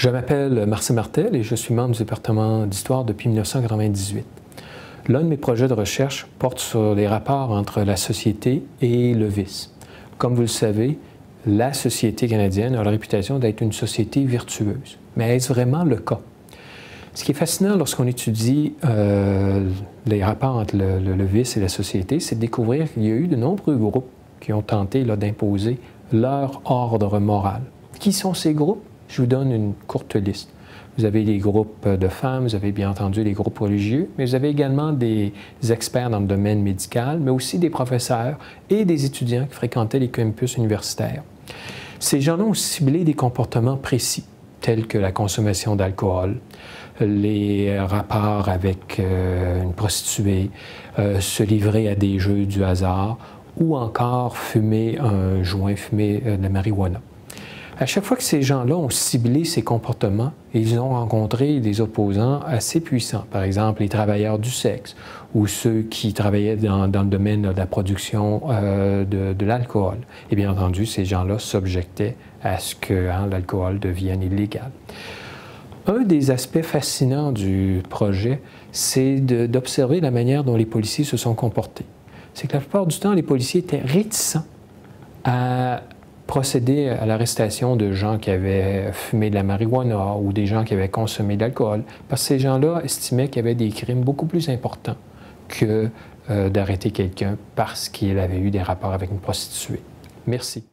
Je m'appelle Marcel Martel et je suis membre du département d'histoire depuis 1998. L'un de mes projets de recherche porte sur les rapports entre la société et le vice. Comme vous le savez, la société canadienne a la réputation d'être une société vertueuse. Mais est-ce vraiment le cas? Ce qui est fascinant lorsqu'on étudie les rapports entre le vice et la société, c'est de découvrir qu'il y a eu de nombreux groupes qui ont tenté d'imposer leur ordre moral. Qui sont ces groupes? Je vous donne une courte liste. Vous avez les groupes de femmes, vous avez bien entendu les groupes religieux, mais vous avez également des experts dans le domaine médical, mais aussi des professeurs et des étudiants qui fréquentaient les campus universitaires. Ces gens-là ont ciblé des comportements précis, tels que la consommation d'alcool, les rapports avec une prostituée, se livrer à des jeux du hasard ou encore fumer un joint, fumer de la marijuana. À chaque fois que ces gens-là ont ciblé ces comportements, ils ont rencontré des opposants assez puissants. Par exemple, les travailleurs du sexe ou ceux qui travaillaient dans le domaine de la production de l'alcool. Et bien entendu, ces gens-là s'objectaient à ce que l'alcool devienne illégal. Un des aspects fascinants du projet, c'est d'observer la manière dont les policiers se sont comportés. C'est que la plupart du temps, les policiers étaient réticents à procéder à l'arrestation de gens qui avaient fumé de la marijuana ou des gens qui avaient consommé de l'alcool, parce que ces gens-là estimaient qu'il y avait des crimes beaucoup plus importants que d'arrêter quelqu'un parce qu'il avait eu des rapports avec une prostituée. Merci.